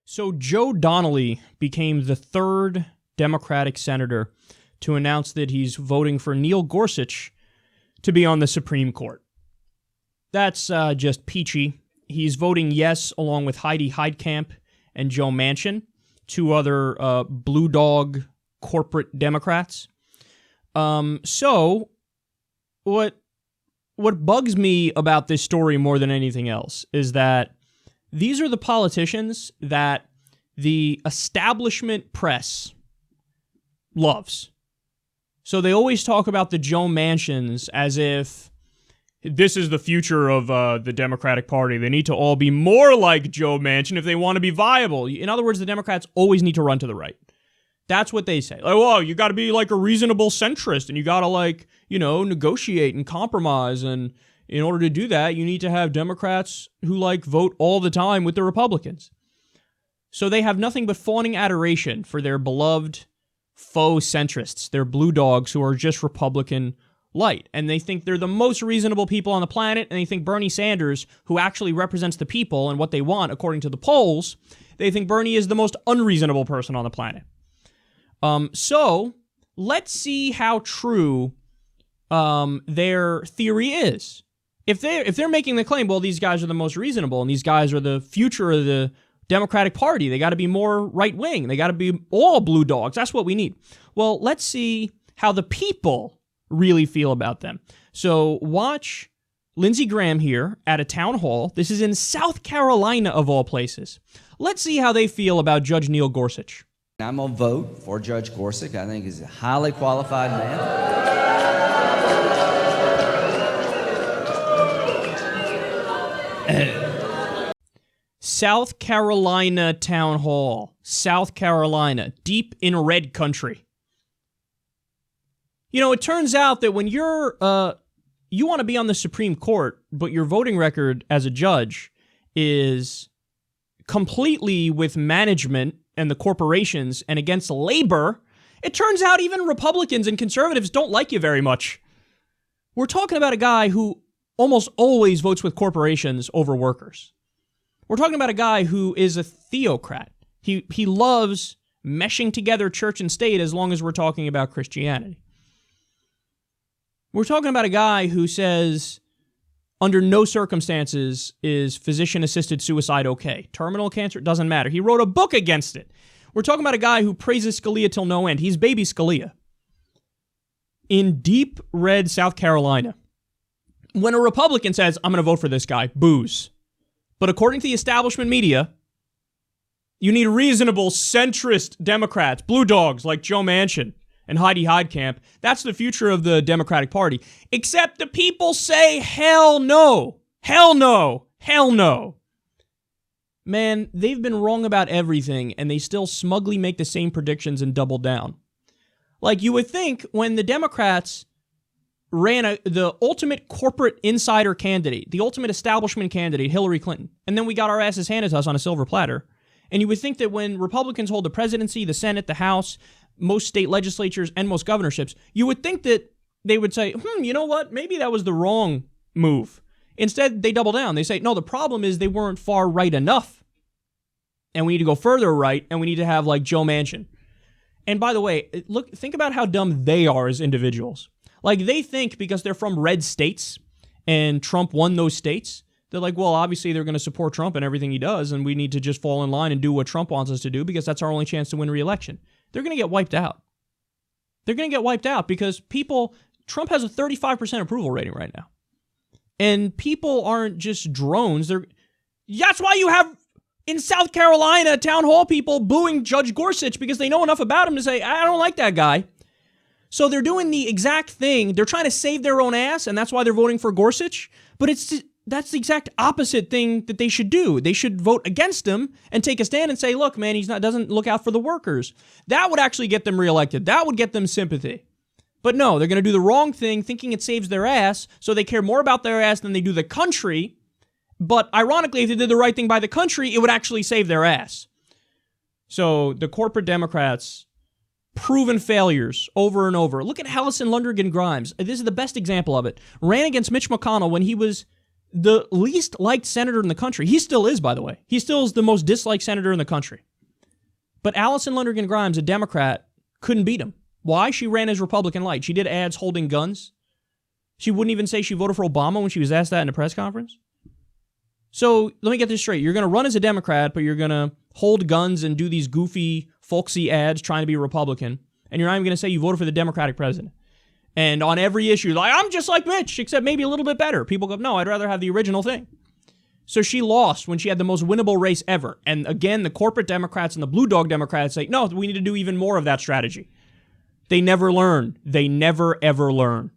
So Joe Donnelly became the third Democratic senator to announce that he's voting for Neil Gorsuch to be on the Supreme Court. That's just peachy. He's voting yes along with Heidi Heitkamp and Joe Manchin, two other blue dog corporate Democrats. So what bugs me about this story more than anything else is that these are the politicians that the establishment press loves. So they always talk about the Joe Manchins as if this is the future of the Democratic Party. They need to all be more like Joe Manchin if they want to be viable. In other words, the Democrats always need to run to the right. That's what they say. Like, well, you got to be like a reasonable centrist, and you got to negotiate and compromise. And in order to do that, you need to have Democrats who vote all the time with the Republicans. So they have nothing but fawning adoration for their beloved faux centrists, their blue dogs who are just Republican light. And they think they're the most reasonable people on the planet, and they think Bernie Sanders, who actually represents the people and what they want according to the polls, they think Bernie is the most unreasonable person on the planet. So let's see how true their theory is. If they're making the claim, well, these guys are the most reasonable and these guys are the future of the Democratic Party, they got to be more right-wing, they got to be all blue dogs, that's what we need. Well, let's see how the people really feel about them. So watch Lindsey Graham here at a town hall. This is in South Carolina, of all places. Let's see how they feel about Judge Neil Gorsuch. I'm going to vote for Judge Gorsuch. I think he's a highly qualified man. South Carolina Town Hall. South Carolina. Deep in red country. You know, it turns out that when you want to be on the Supreme Court, but your voting record as a judge is completely with management and the corporations and against labor, it turns out even Republicans and conservatives don't like you very much. We're talking about a guy who almost always votes with corporations over workers. We're talking about a guy who is a theocrat. He loves meshing together church and state as long as we're talking about Christianity. We're talking about a guy who says under no circumstances is physician-assisted suicide okay. Terminal cancer, doesn't matter. He wrote a book against it. We're talking about a guy who praises Scalia till no end. He's baby Scalia. In deep red South Carolina, when a Republican says, I'm going to vote for this guy, boos. But according to the establishment media, you need reasonable centrist Democrats, blue dogs like Joe Manchin and Heidi Heitkamp. That's the future of the Democratic Party. Except the people say, hell no, hell no, hell no. Man, they've been wrong about everything, and they still smugly make the same predictions and double down. Like, you would think when the Democrats ran the ultimate corporate insider candidate, the ultimate establishment candidate, Hillary Clinton, and then we got our asses handed to us on a silver platter, and you would think that when Republicans hold the presidency, the Senate, the House, most state legislatures, and most governorships, you would think that they would say, you know what, maybe that was the wrong move. Instead, they double down. They say, no, the problem is they weren't far right enough, and we need to go further right, and we need to have like Joe Manchin. And by the way, think about how dumb they are as individuals. Like, they think because they're from red states and Trump won those states, they're like, well, obviously they're going to support Trump and everything he does, and we need to just fall in line and do what Trump wants us to do because that's our only chance to win re-election. They're going to get wiped out. They're going to get wiped out because Trump has a 35% approval rating right now. And people aren't just drones. That's why you have, in South Carolina, town hall people booing Judge Gorsuch because they know enough about him to say, I don't like that guy. So they're doing the exact thing. They're trying to save their own ass, and that's why they're voting for Gorsuch. But that's the exact opposite thing that they should do. They should vote against him and take a stand and say, look, man, doesn't look out for the workers. That would actually get them reelected. That would get them sympathy. But no, they're going to do the wrong thing, thinking it saves their ass, so they care more about their ass than they do the country. But ironically, if they did the right thing by the country, it would actually save their ass. So the corporate Democrats, proven failures over and over. Look at Allison Lundergan Grimes. This is the best example of it. Ran against Mitch McConnell when he was the least liked senator in the country. He still is, by the way. He still is the most disliked senator in the country. But Allison Lundergan Grimes, a Democrat, couldn't beat him. Why? She ran as Republican light. She did ads holding guns. She wouldn't even say she voted for Obama when she was asked that in a press conference. So let me get this straight. You're going to run as a Democrat, but you're going to hold guns and do these goofy, folksy ads trying to be a Republican. And you're not even going to say you voted for the Democratic president. And on every issue, like, I'm just like Mitch, except maybe a little bit better. People go, no, I'd rather have the original thing. So she lost when she had the most winnable race ever. And again, the corporate Democrats and the blue dog Democrats say, no, we need to do even more of that strategy. They never learn. They never, ever learn.